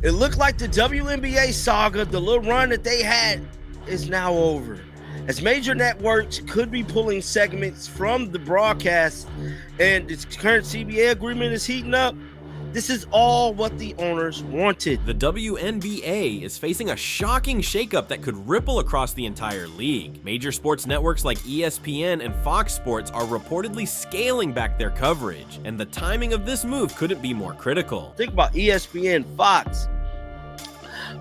It looked like the WNBA saga, the little run that they had, is now over, as major networks could be pulling segments from the broadcast, and this current CBA agreement is heating up. This is all what the owners wanted. The WNBA is facing a shocking shakeup that could ripple across the entire league. Major sports networks like ESPN and Fox Sports are reportedly scaling back their coverage, and the timing of this move couldn't be more critical. Think about ESPN, Fox,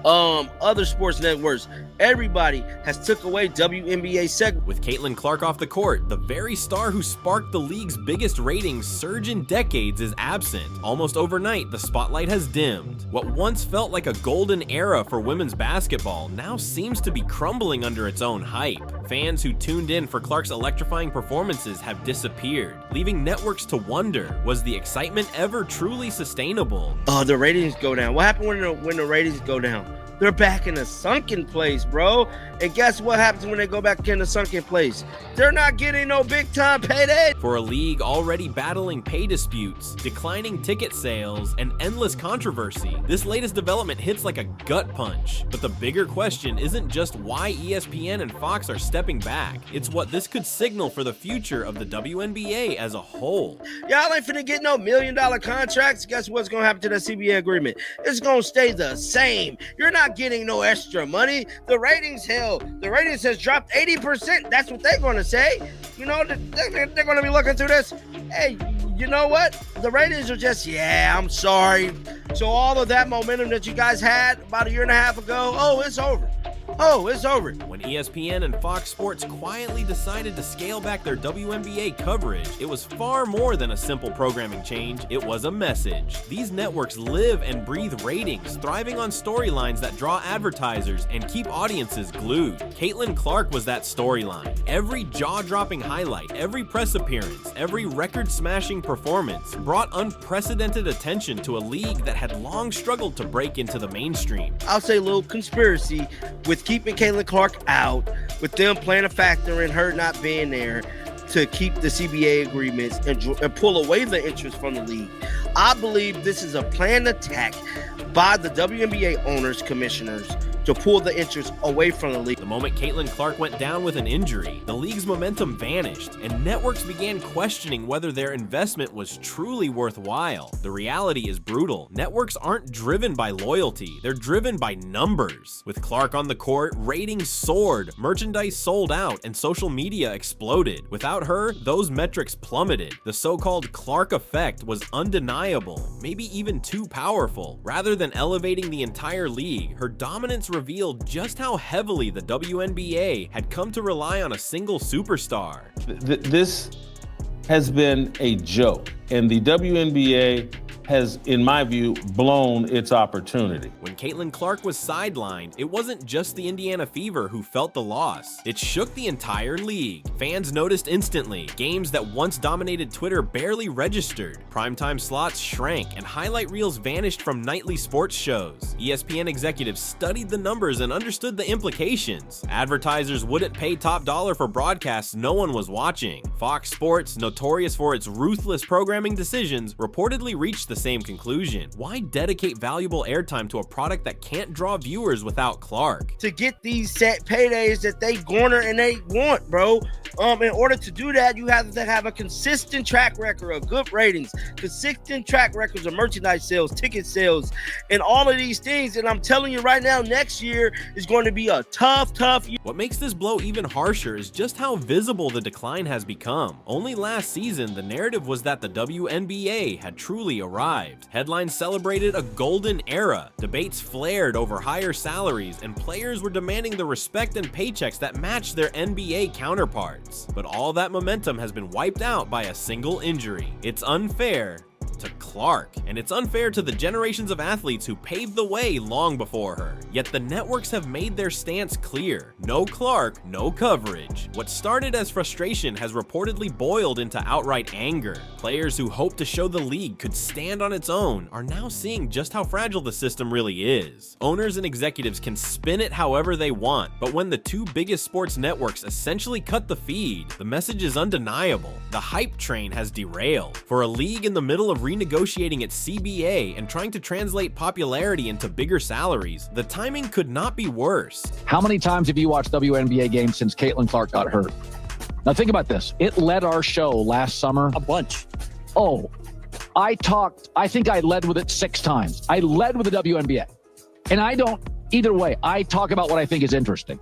other sports networks. Everybody has took away WNBA segment. With Caitlin Clark off the court, the very star who sparked the league's biggest ratings surge in decades is absent. Almost overnight, the spotlight has dimmed. What once felt like a golden era for women's basketball now seems to be crumbling under its own hype. Fans who tuned in for Clark's electrifying performances have disappeared, leaving networks to wonder, was the excitement ever truly sustainable? The ratings go down. What happened when the ratings go down? They're back in a sunken place, bro. And guess what happens when they go back in a sunken place? They're not getting no big time payday. For a league already battling pay disputes, declining ticket sales, and endless controversy, this latest development hits like a gut punch. But the bigger question isn't just why ESPN and Fox are stepping back. It's what this could signal for the future of the WNBA as a whole. Y'all ain't finna get no $1 million contracts. Guess what's gonna happen to that CBA agreement? It's gonna stay the same. You're not getting no extra money. The ratings has dropped 80%. That's what they're gonna say. You know, they're gonna be looking through this. Hey, you know what? The ratings are just, yeah, I'm sorry. So all of that momentum that you guys had about a year and a half ago, it's over. It's over. When ESPN and Fox Sports quietly decided to scale back their WNBA coverage, it was far more than a simple programming change. It was a message. These networks live and breathe ratings, thriving on storylines that draw advertisers and keep audiences glued. Caitlin Clark was that storyline. Every jaw-dropping highlight, every press appearance, every record-smashing performance brought unprecedented attention to a league that had long struggled to break into the mainstream. I'll say a little conspiracy with keeping Caitlin Clark out, with them playing a factor in her not being there to keep the CBA agreements and pull away the interest from the league. I believe this is a planned attack by the WNBA owners, commissioners, to pull the interest away from the league. The moment Caitlin Clark went down with an injury, the league's momentum vanished, and networks began questioning whether their investment was truly worthwhile. The reality is brutal. Networks aren't driven by loyalty, they're driven by numbers. With Clark on the court, ratings soared, merchandise sold out, and social media exploded. Without her, those metrics plummeted. The so-called Clark effect was undeniable, maybe even too powerful. Rather than elevating the entire league, her dominance revealed just how heavily the WNBA had come to rely on a single superstar. This has been a joke, and the WNBA has, in my view, blown its opportunity. When Caitlin Clark was sidelined, it wasn't just the Indiana Fever who felt the loss. It shook the entire league. Fans noticed instantly. Games that once dominated Twitter barely registered. Primetime slots shrank, and highlight reels vanished from nightly sports shows. ESPN executives studied the numbers and understood the implications. Advertisers wouldn't pay top dollar for broadcasts no one was watching. Fox Sports, notorious for its ruthless programming decisions, reportedly reached the same conclusion. Why dedicate valuable airtime to a product that can't draw viewers without Clark? To get these set paydays that they garner and they want, bro. In order to do that, you have to have a consistent track record of good ratings, consistent track records of merchandise sales, ticket sales, and all of these things. And I'm telling you right now, next year is going to be a tough year. What makes this blow even harsher is just how visible the decline has become. Only last season, the narrative was that the WNBA had truly arrived. Headlines celebrated a golden era. Debates flared over higher salaries, and players were demanding the respect and paychecks that matched their NBA counterparts. But all that momentum has been wiped out by a single injury. It's unfair to Clark, and it's unfair to the generations of athletes who paved the way long before her. Yet the networks have made their stance clear. No Clark, no coverage. What started as frustration has reportedly boiled into outright anger. Players who hoped to show the league could stand on its own are now seeing just how fragile the system really is. Owners and executives can spin it however they want, but when the two biggest sports networks essentially cut the feed, the message is undeniable. The hype train has derailed. For a league in the middle of renegotiating its CBA and trying to translate popularity into bigger salaries, the timing could not be worse. How many times have you watched WNBA games since Caitlin Clark got hurt? Now think about this. It led our show last summer. A bunch. Oh, I think I led with it 6 times. I led with the WNBA. And either way, I talk about what I think is interesting.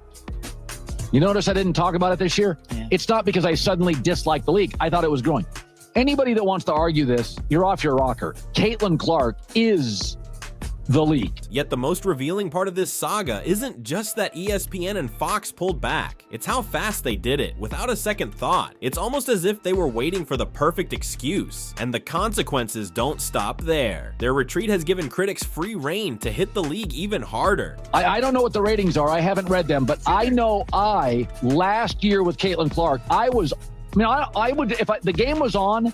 You notice I didn't talk about it this year? Yeah. It's not because I suddenly disliked the league. I thought it was growing. Anybody that wants to argue this, you're off your rocker. Caitlin Clark is the league. Yet the most revealing part of this saga isn't just that ESPN and Fox pulled back. It's how fast they did it, without a second thought. It's almost as if they were waiting for the perfect excuse. And the consequences don't stop there. Their retreat has given critics free rein to hit the league even harder. I don't know what the ratings are. I haven't read them, but I know last year with Caitlin Clark, I would, if the game was on,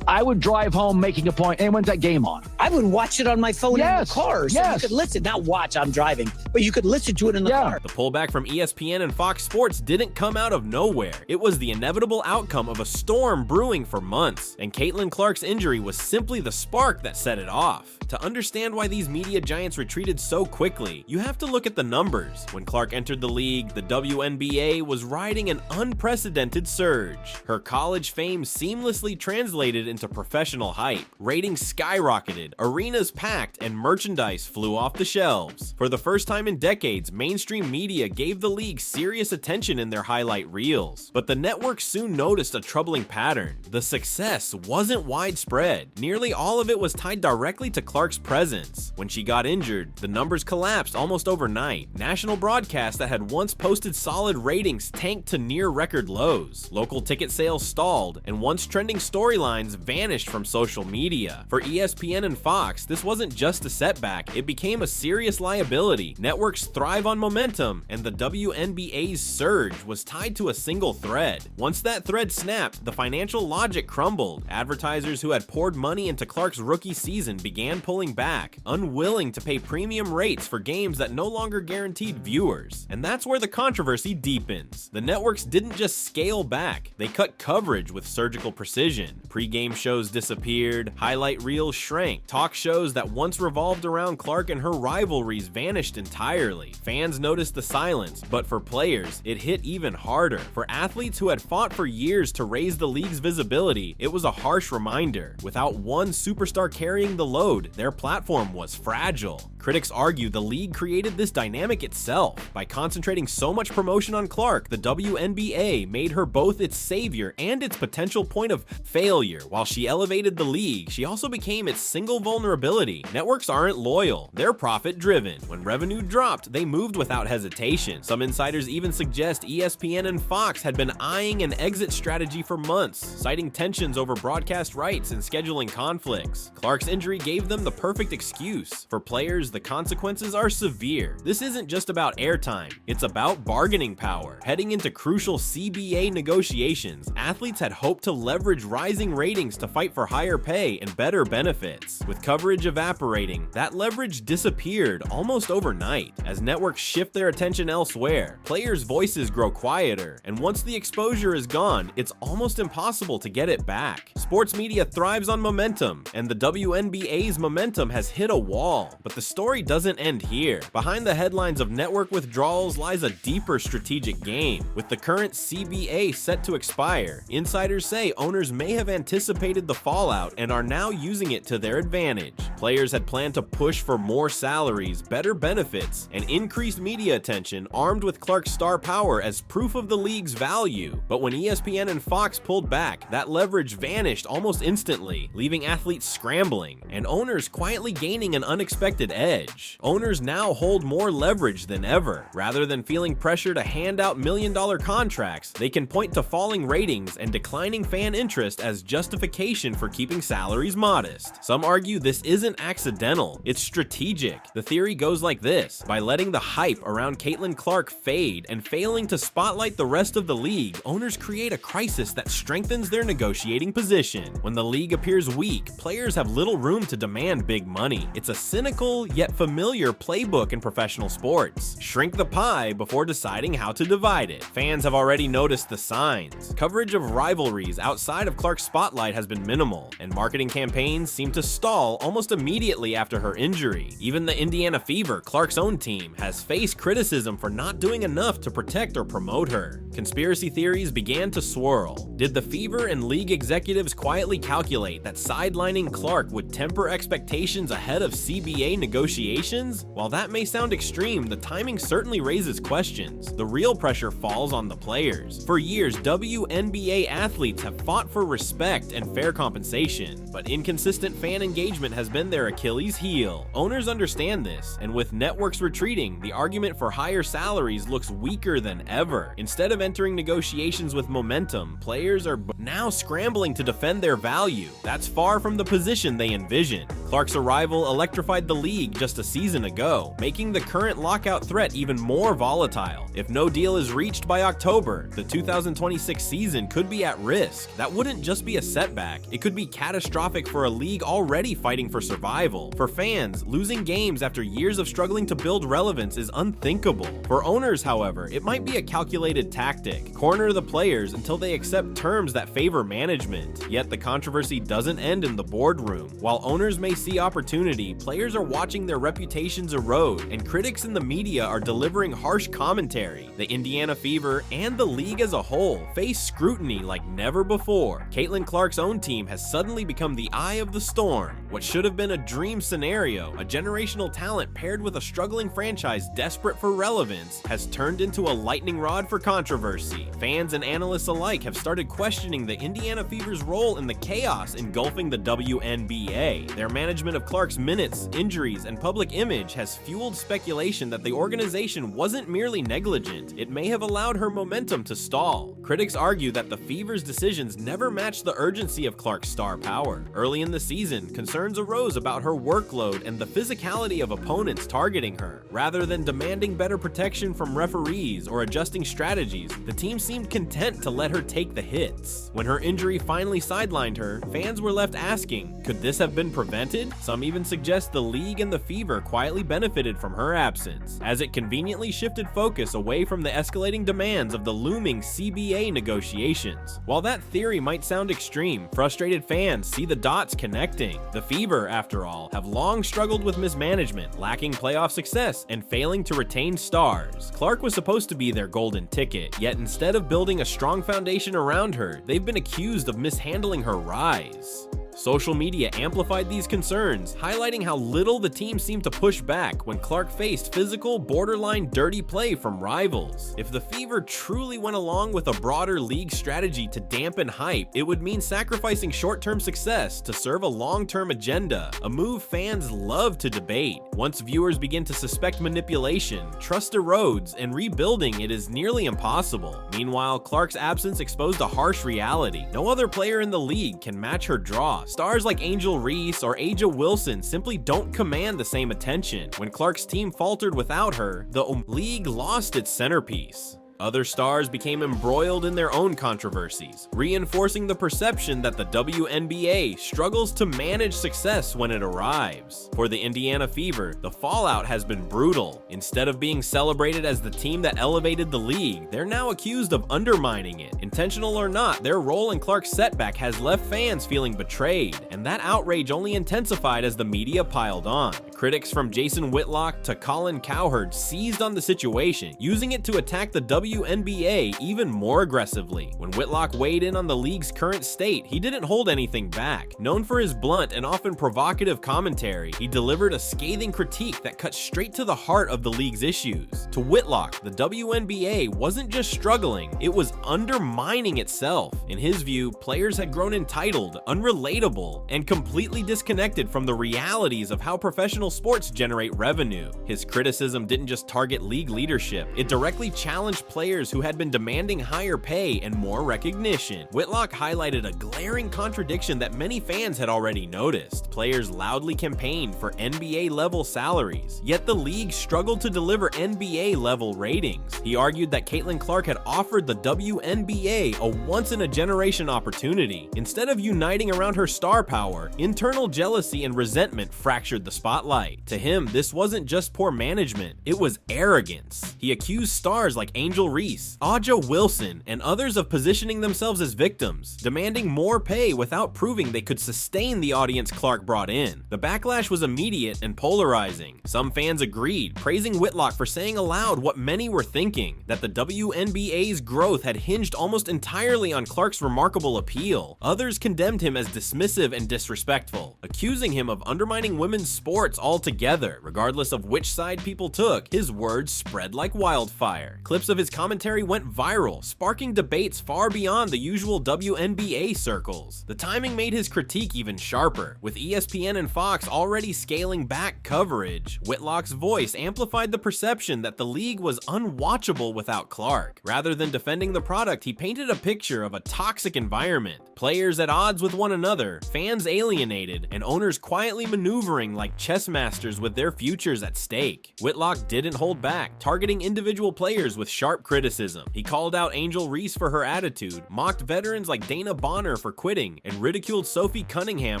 I would drive home making a point. And when's that game on? I would watch it on my phone in the car. So you could listen, not watch, I'm driving, but you could listen to it in the car. The pullback from ESPN and Fox Sports didn't come out of nowhere. It was the inevitable outcome of a storm brewing for months. And Caitlin Clark's injury was simply the spark that set it off. To understand why these media giants retreated so quickly, you have to look at the numbers. When Clark entered the league, the WNBA was riding an unprecedented surge. Her college fame seamlessly translated into professional hype. Ratings skyrocketed, arenas packed, and merchandise flew off the shelves. For the first time in decades, mainstream media gave the league serious attention in their highlight reels. But the network soon noticed a troubling pattern. The success wasn't widespread. Nearly all of it was tied directly to Clark's presence. When she got injured, the numbers collapsed almost overnight. National broadcasts that had once posted solid ratings tanked to near record lows. Local ticket sales stalled, and once trending storylines vanished from social media. For ESPN and Fox, this wasn't just a setback, it became a serious liability. Networks thrive on momentum, and the WNBA's surge was tied to a single thread. Once that thread snapped, the financial logic crumbled. Advertisers who had poured money into Clark's rookie season began pulling back, unwilling to pay premium rates for games that no longer guaranteed viewers. And that's where the controversy deepens. The networks didn't just scale back, they cut coverage with surgical precision. Pre-game shows disappeared, highlight reels shrank, talk shows that once revolved around Clark and her rivalries vanished entirely. Fans noticed the silence, but for players, it hit even harder. For athletes who had fought for years to raise the league's visibility, it was a harsh reminder. Without one superstar carrying the load, their platform was fragile. Critics argue the league created this dynamic itself. By concentrating so much promotion on Clark, the WNBA made her both its savior and its potential point of failure. While she elevated the league, she also became its single vulnerability. Networks aren't loyal, they're profit-driven. When revenue dropped, they moved without hesitation. Some insiders even suggest ESPN and Fox had been eyeing an exit strategy for months, citing tensions over broadcast rights and scheduling conflicts. Clark's injury gave them the perfect excuse. For players, the consequences are severe. This isn't just about airtime, it's about bargaining power. Heading into crucial CBA negotiations, athletes had hoped to leverage rising ratings to fight for higher pay and better benefits. With coverage evaporating, that leverage disappeared almost overnight. As networks shift their attention elsewhere, players' voices grow quieter, and once the exposure is gone, it's almost impossible to get it back. Sports media thrives on momentum, and the WNBA's momentum has hit a wall. But the story doesn't end here. Behind the headlines of network withdrawals lies a deeper strategic game. With the current CBA set to expire, insiders say owners may have anticipated the fallout and are now using it to their advantage. Players had planned to push for more salaries, better benefits, and increased media attention, armed with Clark's star power as proof of the league's value. But when ESPN and Fox pulled back, that leverage vanished almost instantly, leaving athletes scrambling, and owners quietly gaining an unexpected edge. Owners now hold more leverage than ever. Rather than feeling pressure to hand out million-dollar contracts, they can point to falling ratings and declining fan interest as justification for keeping salaries modest. Some argue this isn't accidental, it's strategic. The theory goes like this: by letting the hype around Caitlin Clark fade and failing to spotlight the rest of the league, owners create a crisis that strengthens their negotiating position. When the league appears weak, players have little room to demand big money. It's a cynical yet familiar playbook in professional sports. Shrink the pie before deciding how to divide it. Fans have already noticed the signs. Coverage of rivalries outside of Clark's spotlight spotlight has been minimal, and marketing campaigns seem to stall almost immediately after her injury. Even the Indiana Fever, Clark's own team, has faced criticism for not doing enough to protect or promote her. Conspiracy theories began to swirl. Did the Fever and league executives quietly calculate that sidelining Clark would temper expectations ahead of CBA negotiations? While that may sound extreme, the timing certainly raises questions. The real pressure falls on the players. For years, WNBA athletes have fought for respect and fair compensation, but inconsistent fan engagement has been their Achilles heel. Owners understand this, and with networks retreating, the argument for higher salaries looks weaker than ever. Instead of entering negotiations with momentum, players are now scrambling to defend their value. That's far from the position they envisioned. Clark's arrival electrified the league just a season ago, making the current lockout threat even more volatile. If no deal is reached by October, the 2026 season could be at risk. That wouldn't just be a setback, it could be catastrophic for a league already fighting for survival. For fans, losing games after years of struggling to build relevance is unthinkable. For owners, however, it might be a calculated tactic. Corner the players until they accept terms that favor management. Yet the controversy doesn't end in the boardroom. While owners may see opportunity, players are watching their reputations erode, and critics in the media are delivering harsh commentary. The Indiana Fever and the league as a whole face scrutiny like never before. Caitlin Clark's own team has suddenly become the eye of the storm. What should have been a dream scenario, a generational talent paired with a struggling franchise desperate for relevance, has turned into a lightning rod for controversy. Fans and analysts alike have started questioning the Indiana Fever's role in the chaos engulfing the WNBA. Their management of Clark's minutes, injuries, and public image has fueled speculation that the organization wasn't merely negligent, it may have allowed her momentum to stall. Critics argue that the Fever's decisions never matched the urgency of Clark's star power. Early in the season, concerns arose about her workload and the physicality of opponents targeting her. Rather than demanding better protection from referees or adjusting strategies, the team seemed content to let her take the hits. When her injury finally sidelined her, fans were left asking, could this have been prevented? Some even suggest the league and the Fever quietly benefited from her absence, as it conveniently shifted focus away from the escalating demands of the looming CBA negotiations. While that theory might sound extreme, frustrated fans see the dots connecting. The Fever, after all, have long struggled with mismanagement, lacking playoff success, and failing to retain stars. Clark was supposed to be their golden ticket, yet instead of building a strong foundation around her, they've been accused of mishandling her rise. Social media amplified these concerns, highlighting how little the team seemed to push back when Clark faced physical, borderline dirty play from rivals. If the Fever truly went along with a broader league strategy to dampen hype, it would mean sacrificing short-term success to serve a long-term agenda, a move fans love to debate. Once viewers begin to suspect manipulation, trust erodes, and rebuilding it is nearly impossible. Meanwhile, Clark's absence exposed a harsh reality. No other player in the league can match her draw. Stars like Angel Reese or Aja Wilson simply don't command the same attention. When Clark's team faltered without her, the league lost its centerpiece. Other stars became embroiled in their own controversies, reinforcing the perception that the WNBA struggles to manage success when it arrives. For the Indiana Fever, the fallout has been brutal. Instead of being celebrated as the team that elevated the league, they're now accused of undermining it. Intentional or not, their role in Clark's setback has left fans feeling betrayed, and that outrage only intensified as the media piled on. Critics from Jason Whitlock to Colin Cowherd seized on the situation, using it to attack the WNBA even more aggressively. When Whitlock weighed in on the league's current state, he didn't hold anything back. Known for his blunt and often provocative commentary, he delivered a scathing critique that cut straight to the heart of the league's issues. To Whitlock, the WNBA wasn't just struggling, it was undermining itself. In his view, players had grown entitled, unrelatable, and completely disconnected from the realities of how professional sports generate revenue. His criticism didn't just target league leadership, it directly challenged players who had been demanding higher pay and more recognition. Whitlock highlighted a glaring contradiction that many fans had already noticed. Players loudly campaigned for NBA-level salaries, yet the league struggled to deliver NBA-level ratings. He argued that Caitlin Clark had offered the WNBA a once-in-a-generation opportunity. Instead of uniting around her star power, internal jealousy and resentment fractured the spotlight. To him, this wasn't just poor management, it was arrogance. He accused stars like Angel Angel Reese, Aja Wilson, and others of positioning themselves as victims, demanding more pay without proving they could sustain the audience Clark brought in. The backlash was immediate and polarizing. Some fans agreed, praising Whitlock for saying aloud what many were thinking, that the WNBA's growth had hinged almost entirely on Clark's remarkable appeal. Others condemned him as dismissive and disrespectful, accusing him of undermining women's sports altogether. Regardless of which side people took, his words spread like wildfire. Clips of his commentary went viral, sparking debates far beyond the usual WNBA circles. The timing made his critique even sharper, with ESPN and Fox already scaling back coverage. Whitlock's voice amplified the perception that the league was unwatchable without Clark. Rather than defending the product, he painted a picture of a toxic environment, players at odds with one another, fans alienated, and owners quietly maneuvering like chess masters with their futures at stake. Whitlock didn't hold back, targeting individual players with sharp criticism. He called out Angel Reese for her attitude, mocked veterans like Dana Bonner for quitting, and ridiculed Sophie Cunningham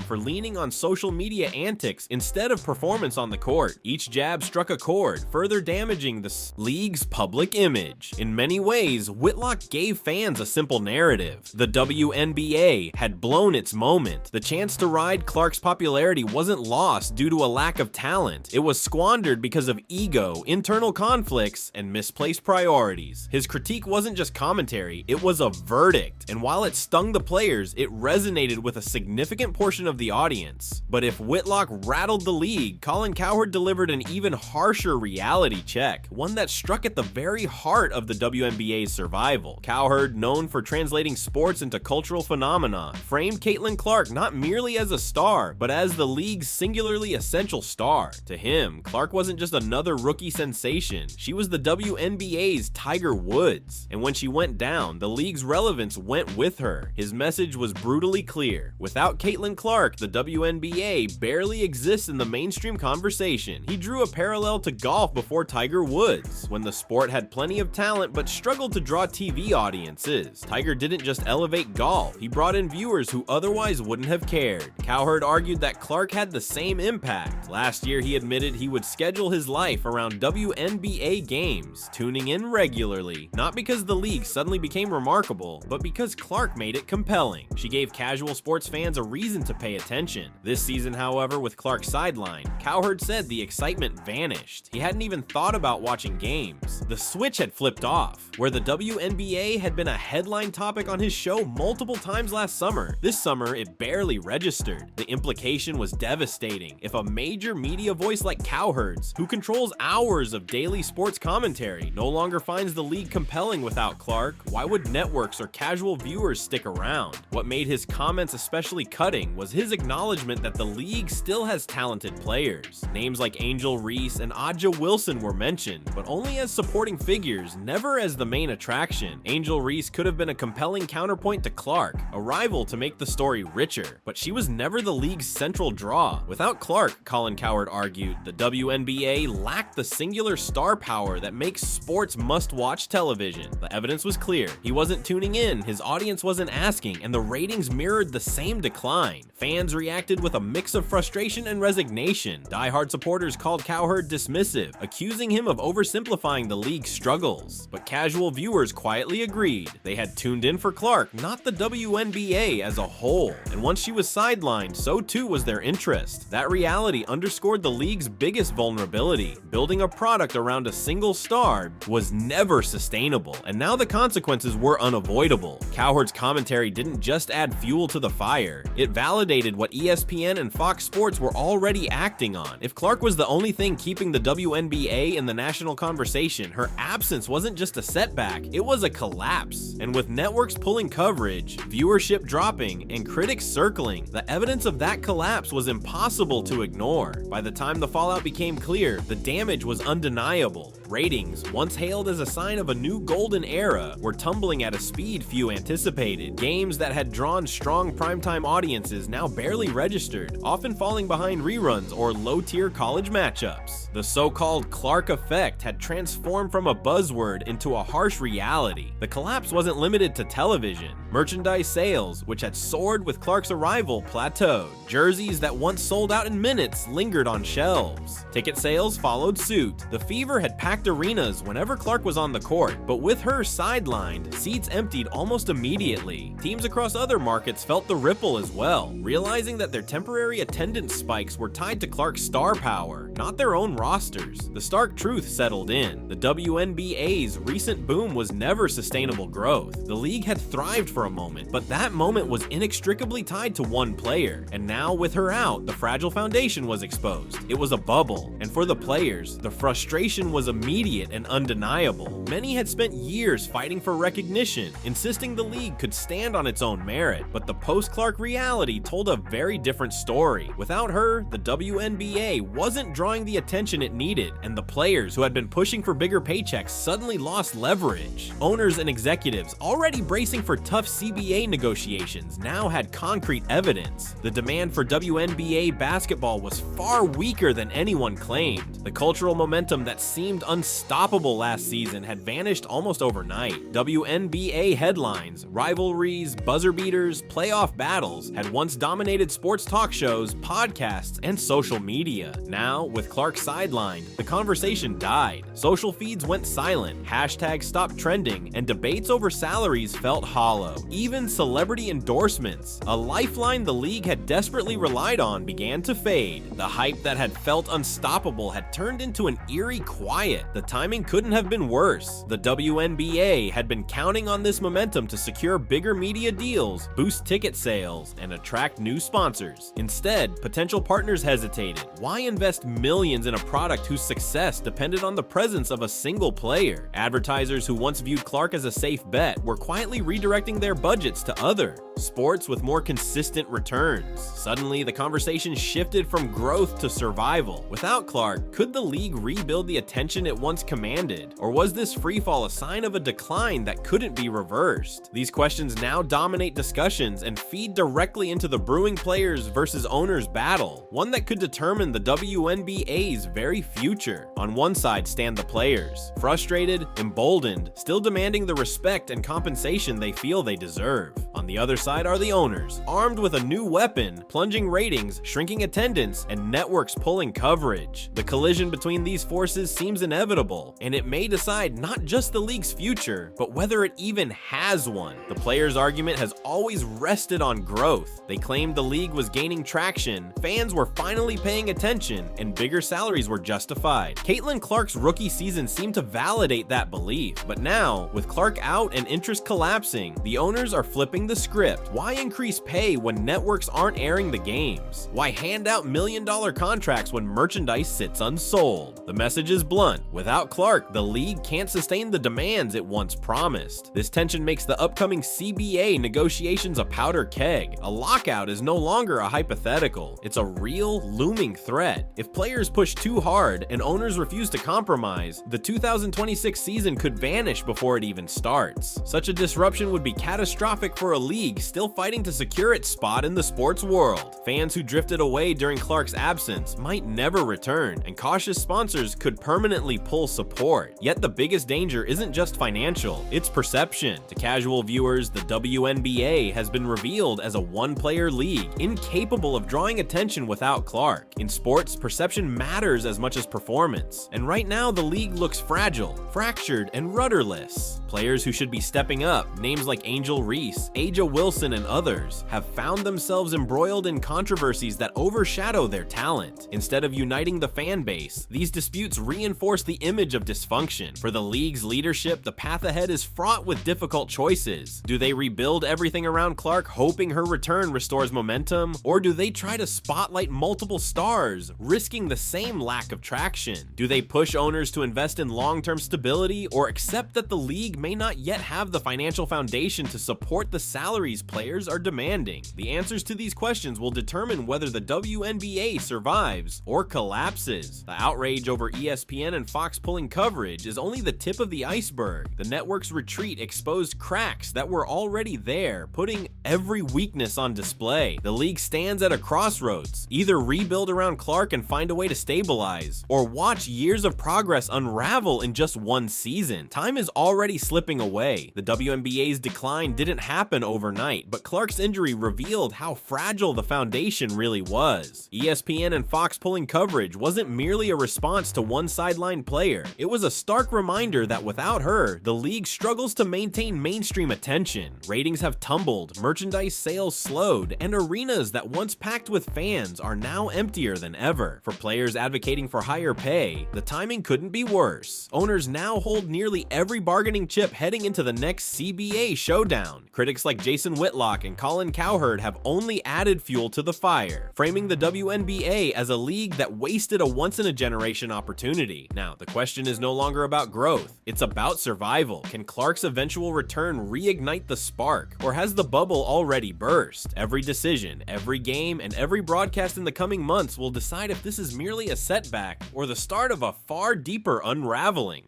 for leaning on social media antics instead of performance on the court. Each jab struck a chord, further damaging the league's public image. In many ways, Whitlock gave fans a simple narrative. The WNBA had blown its moment. The chance to ride Clark's popularity wasn't lost due to a lack of talent. It was squandered because of ego, internal conflicts, and misplaced priorities. His critique wasn't just commentary, it was a verdict. And while it stung the players, it resonated with a significant portion of the audience. But if Whitlock rattled the league, Colin Cowherd delivered an even harsher reality check, one that struck at the very heart of the WNBA's survival. Cowherd, known for translating sports into cultural phenomena, framed Caitlin Clark not merely as a star, but as the league's singularly essential star. To him, Clark wasn't just another rookie sensation, she was the WNBA's Tiger Woods. And when she went down, the league's relevance went with her. His message was brutally clear. Without Caitlin Clark, the WNBA barely exists in the mainstream conversation. He drew a parallel to golf before Tiger Woods, when the sport had plenty of talent but struggled to draw TV audiences. Tiger didn't just elevate golf, he brought in viewers who otherwise wouldn't have cared. Cowherd argued that Clark had the same impact. Last year, he admitted he would schedule his life around WNBA games, tuning in regularly, not because the league suddenly became remarkable, but because Clark made it compelling. She gave casual sports fans a reason to pay attention. This season, however, with Clark sidelined, Cowherd said the excitement vanished. He hadn't even thought about watching games. The switch had flipped off. Where the WNBA had been a headline topic on his show multiple times last summer, this summer it barely registered. The implication was devastating. If a major media voice like Cowherd's, who controls hours of daily sports commentary, no longer finds the league compelling without Clark, why would networks or casual viewers stick around? What made his comments especially cutting was his acknowledgement that the league still has talented players. Names like Angel Reese and Aja Wilson were mentioned, but only as supporting figures, never as the main attraction. Angel Reese could have been a compelling counterpoint to Clark, a rival to make the story richer, but she was never the league's central draw. Without Clark, Colin Cowherd argued, the WNBA lacked the singular star power that makes sports must-watch television. The evidence was clear. He wasn't tuning in, his audience wasn't asking, and the ratings mirrored the same decline. Fans reacted with a mix of frustration and resignation. Die-hard supporters called Cowherd dismissive, accusing him of oversimplifying the league's struggles. But casual viewers quietly agreed. They had tuned in for Clark, not the WNBA as a whole. And once she was sidelined, so too was their interest. That reality underscored the league's biggest vulnerability. Building a product around a single star was never sustainable, and now the consequences were unavoidable. Cowherd's commentary didn't just add fuel to the fire, it validated what ESPN and Fox Sports were already acting on. If Clark was the only thing keeping the WNBA in the national conversation, her absence wasn't just a setback, it was a collapse. And with networks pulling coverage, viewership dropping, and critics circling, the evidence of that collapse was impossible to ignore. By the time the fallout became clear, the damage was undeniable. Ratings, once hailed as a sign of a new golden era, were tumbling at a speed few anticipated. Games that had drawn strong primetime audiences now barely registered, often falling behind reruns or low-tier college matchups. The so-called Clark effect had transformed from a buzzword into a harsh reality. The collapse wasn't limited to television. Merchandise sales, which had soared with Clark's arrival, plateaued. Jerseys that once sold out in minutes lingered on shelves. Ticket sales followed suit. The fever had packed arenas whenever Clark was on the the court, but with her sidelined, seats emptied almost immediately. Teams across other markets felt the ripple as well, realizing that their temporary attendance spikes were tied to Clark's star power, not their own rosters. The stark truth settled in. The WNBA's recent boom was never sustainable growth. The league had thrived for a moment, but that moment was inextricably tied to one player, and now with her out, the fragile foundation was exposed. It was a bubble, and for the players, the frustration was immediate and undeniable. Many had spent years fighting for recognition, insisting the league could stand on its own merit, but the post-Clark reality told a very different story. Without her, the WNBA wasn't drawing the attention it needed, and the players who had been pushing for bigger paychecks suddenly lost leverage. Owners and executives, already bracing for tough CBA negotiations, now had concrete evidence. The demand for WNBA basketball was far weaker than anyone claimed. The cultural momentum that seemed unstoppable last season had vanished almost overnight. WNBA headlines, rivalries, buzzer beaters, playoff battles had once dominated sports talk shows, podcasts, and social media. Now, with Clark sidelined, the conversation died. Social feeds went silent, hashtags stopped trending, and debates over salaries felt hollow. Even celebrity endorsements, a lifeline the league had desperately relied on, began to fade. The hype that had felt unstoppable had turned into an eerie quiet. The timing couldn't have been worse. The WNBA had been counting on this momentum to secure bigger media deals, boost ticket sales, and attract new sponsors. Instead, potential partners hesitated. Why invest millions in a product whose success depended on the presence of a single player? Advertisers who once viewed Clark as a safe bet were quietly redirecting their budgets to other sports with more consistent returns. Suddenly, the conversation shifted from growth to survival. Without Clark, could the league rebuild the attention it once commanded? Or was this freefall a sign of a decline that couldn't be reversed? These questions now dominate discussions and feed directly into the brewing players versus owners battle, one that could determine the WNBA's very future. On one side stand the players, frustrated, emboldened, still demanding the respect and compensation they feel they deserve. On the other side are the owners, armed with a new weapon, plunging ratings, shrinking attendance, and networks pulling coverage. The collision between these forces seems inevitable, and it may decide not just the league's future, but whether it even has one. The players' argument has always rested on growth. They claimed the league was gaining traction, fans were finally paying attention, and bigger salaries were justified. Caitlin Clark's rookie season seemed to validate that belief, but now, with Clark out and interest collapsing, the owners are flipping the script. Why increase pay when networks aren't airing the games? Why hand out million-dollar contracts when merchandise sits unsold? The message is blunt. Without Clark, the league can't sustain the demands it once promised. This tension makes the upcoming CBA negotiations a powder keg. A lockout is no longer a hypothetical. It's a real, looming threat. If players push too hard and owners refuse to compromise, the 2026 season could vanish before it even starts. Such a disruption would be catastrophic for a league still fighting to secure its spot in the sports world. Fans who drifted away during Clark's absence might never return, and cautious sponsors could permanently pull support. Yet the biggest danger isn't just financial, it's perception. To casual viewers, the WNBA has been revealed as a one-player league, incapable of drawing attention without Clark. In sports, perception matters as much as performance, and right now the league looks fragile, fractured, and rudderless. Players who should be stepping up, names like Angel Reese, Aja Wilson, and others, have found themselves embroiled in controversies that overshadow their talent. Instead of uniting the fan base, these disputes reinforce the image of dysfunction. For the league's leadership, the path ahead is fraught with difficult choices. Do they rebuild everything around Clark, hoping her return restores momentum? Or do they try to spotlight multiple stars, risking the same lack of traction? Do they push owners to invest in long-term stability, or accept that the league may not yet have the financial foundation to support the salaries players are demanding? The answers to these questions will determine whether the WNBA survives or collapses. The outrage over ESPN and Fox pulling coverage is only the tip of the iceberg. The network's retreat exposed cracks that were already there, putting every weakness on display. The league stands at a crossroads. Either rebuild around Clark and find a way to stabilize, or watch years of progress unravel in just one season. Time is already slipping away. The WNBA's decline didn't happen overnight. overnight, but Clark's injury revealed how fragile the foundation really was. ESPN and Fox pulling coverage wasn't merely a response to one sideline player. It was a stark reminder that without her, the league struggles to maintain mainstream attention. Ratings have tumbled, merchandise sales slowed, and arenas that once packed with fans are now emptier than ever. For players advocating for higher pay, the timing couldn't be worse. Owners now hold nearly every bargaining chip heading into the next CBA showdown. Critics like Jason Whitlock and Colin Cowherd have only added fuel to the fire, framing the WNBA as a league that wasted a once-in-a-generation opportunity. Now, the question is no longer about growth, it's about survival. Can Clark's eventual return reignite the spark, or has the bubble already burst? Every decision, every game, and every broadcast in the coming months will decide if this is merely a setback or the start of a far deeper unraveling.